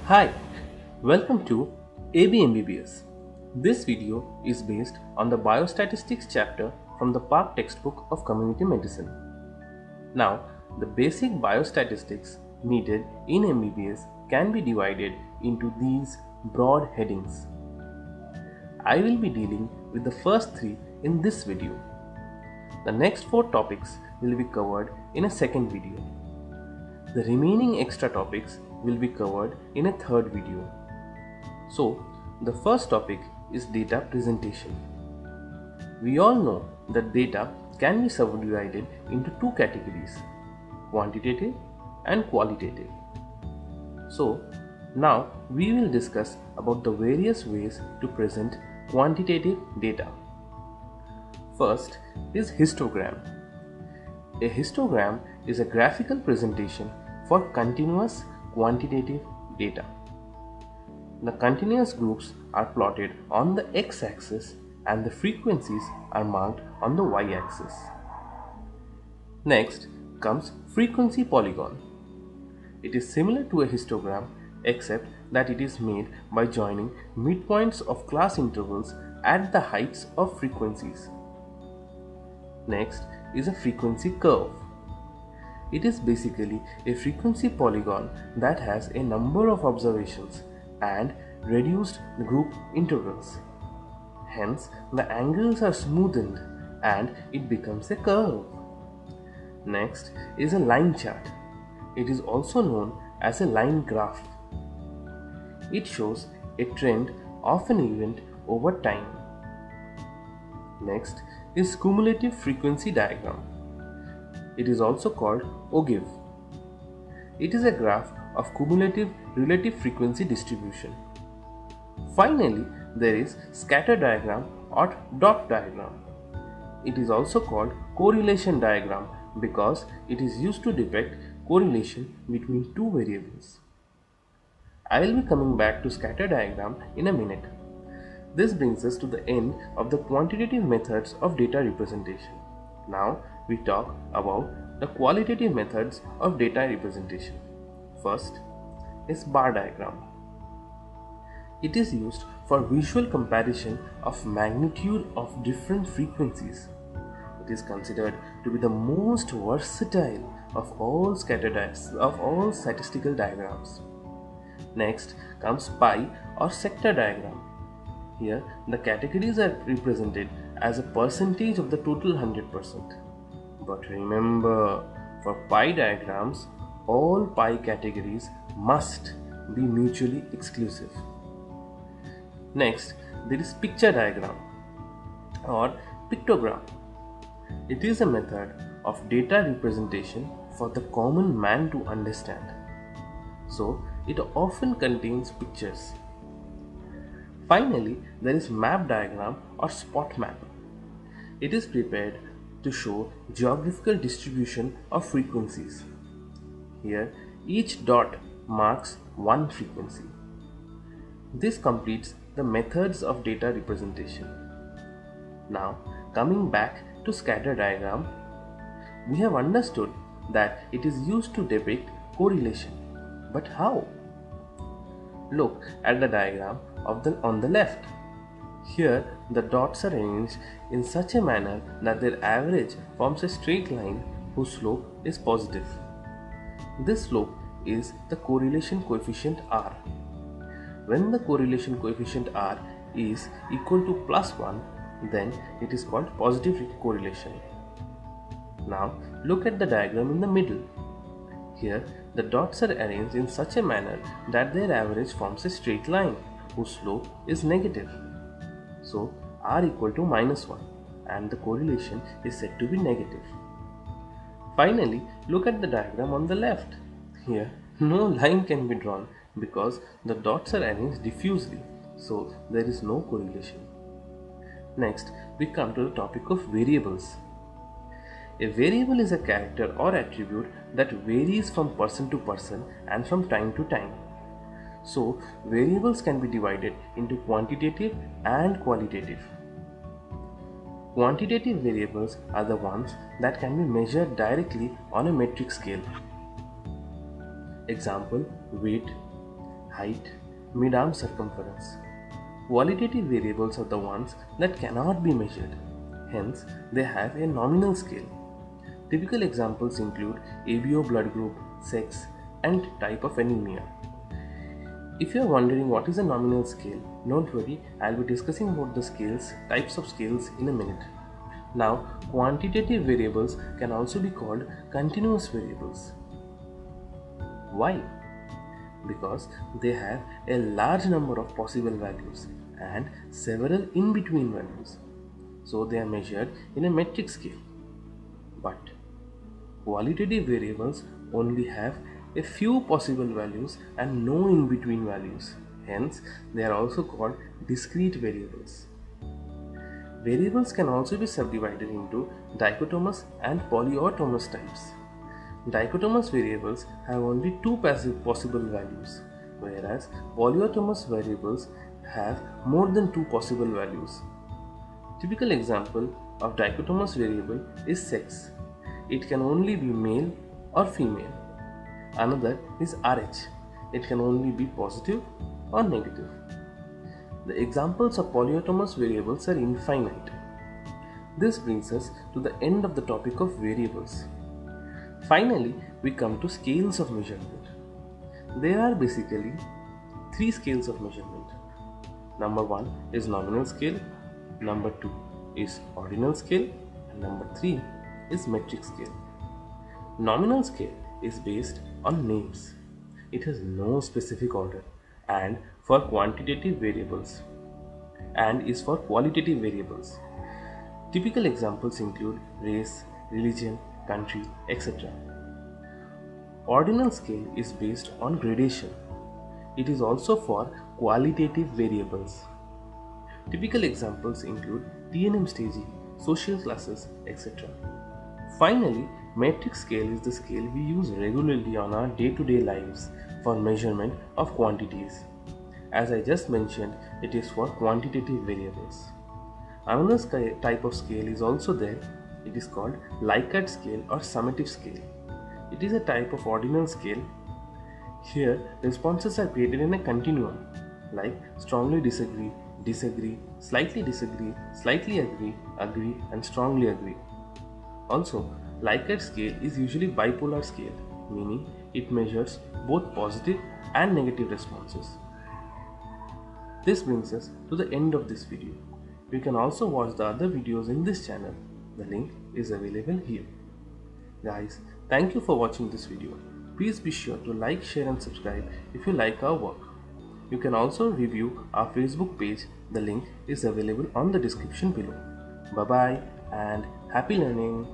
Hi, welcome to ABMBBS. This video is based on the Biostatistics chapter from the Park textbook of Community Medicine. Now, the basic biostatistics needed in MBBS can be divided into these broad headings. I will be dealing with the first three in this video. The next four topics will be covered in a second video. The remaining extra topics will be covered in a third video. So, the first topic is data presentation. We all know that data can be subdivided into two categories, quantitative and qualitative. So, now we will discuss about the various ways to present quantitative data. First is histogram. A histogram is a graphical presentation for continuous quantitative data. The continuous groups are plotted on the x-axis and the frequencies are marked on the y-axis. Next comes frequency polygon. It is similar to a histogram except that it is made by joining midpoints of class intervals at the heights of frequencies. Next is a frequency curve. It is basically a frequency polygon that has a number of observations and reduced group intervals. Hence, the angles are smoothened and it becomes a curve. Next is a line chart. It is also known as a line graph. It shows a trend of an event over time. Next is cumulative frequency diagram. It is also called ogive. It is a graph of cumulative relative frequency distribution. Finally, there is scatter diagram or dot diagram. It is also called correlation diagram because it is used to depict correlation between two variables. I will be coming back to scatter diagram in a minute. This brings us to the end of the quantitative methods of data representation. Now we talk about the qualitative methods of data representation. First is bar diagram. It is used for visual comparison of magnitude of different frequencies. It is considered to be the most versatile of all statistical diagrams. Next comes pie or sector diagram. Here the categories are represented as a percentage of the total 100%. But remember, for pie diagrams, all pie categories must be mutually exclusive. Next, there is picture diagram or pictogram. It is a method of data representation for the common man to understand. So, it often contains pictures. Finally, there is map diagram or spot map. It is prepared to show geographical distribution of frequencies. Here, each dot marks one frequency. This completes the methods of data representation. Now, coming back to scatter diagram, we have understood that it is used to depict correlation. But how? Look at the diagram on the left. Here, the dots are arranged in such a manner that their average forms a straight line whose slope is positive. This slope is the correlation coefficient R. When the correlation coefficient R is equal to +1, then it is called positive correlation. Now, look at the diagram in the middle. Here, the dots are arranged in such a manner that their average forms a straight line whose slope is negative. So, R equal to -1 and the correlation is said to be negative. Finally, look at the diagram on the left. Here, no line can be drawn because the dots are arranged diffusely, so there is no correlation. Next, we come to the topic of variables. A variable is a character or attribute that varies from person to person and from time to time. So, variables can be divided into quantitative and qualitative. Quantitative variables are the ones that can be measured directly on a metric scale. Example: weight, height, mid-arm circumference. Qualitative variables are the ones that cannot be measured, hence they have a nominal scale. Typical examples include ABO blood group, sex, and type of anemia. If you are wondering what is a nominal scale, don't worry, I'll be discussing about the scales, types of scales in a minute. Now, quantitative variables can also be called continuous variables. Why? Because they have a large number of possible values and several in-between values. So they are measured in a metric scale. But qualitative variables only have a few possible values and no in-between values. Hence, they are also called discrete variables. Variables can also be subdivided into dichotomous and polyautomous types. Dichotomous variables have only two possible values, whereas polyautomous variables have more than two possible values. Typical example of dichotomous variable is sex. It can only be male or female. Another is RH. It can only be positive or negative. The examples of polyautomous variables are infinite. This brings us to the end of the topic of variables. Finally, we come to scales of measurement. There are basically three scales of measurement. Number 1 is nominal scale, number 2 is ordinal scale, and number 3 is metric scale. Nominal scale is based on names. It has no specific order and for quantitative variables and is for qualitative variables. Typical examples include race, religion, country, etc. Ordinal scale is based on gradation. It is also for qualitative variables. Typical examples include TNM staging, social classes, etc. Finally, metric scale is the scale we use regularly on our day-to-day lives for measurement of quantities. As I just mentioned, it is for quantitative variables. Another type of scale is also there. It is called Likert scale or summative scale. It is a type of ordinal scale. Here, responses are created in a continuum, like strongly disagree, disagree, slightly agree, agree, and strongly agree. Also, Likert scale is usually bipolar scale, meaning it measures both positive and negative responses. This brings us to the end of this video. You can also watch the other videos in this channel. The link is available here. Guys, thank you for watching this video. Please be sure to like, share and subscribe if you like our work. You can also review our Facebook page. The link is available on the description below. Bye bye and happy learning.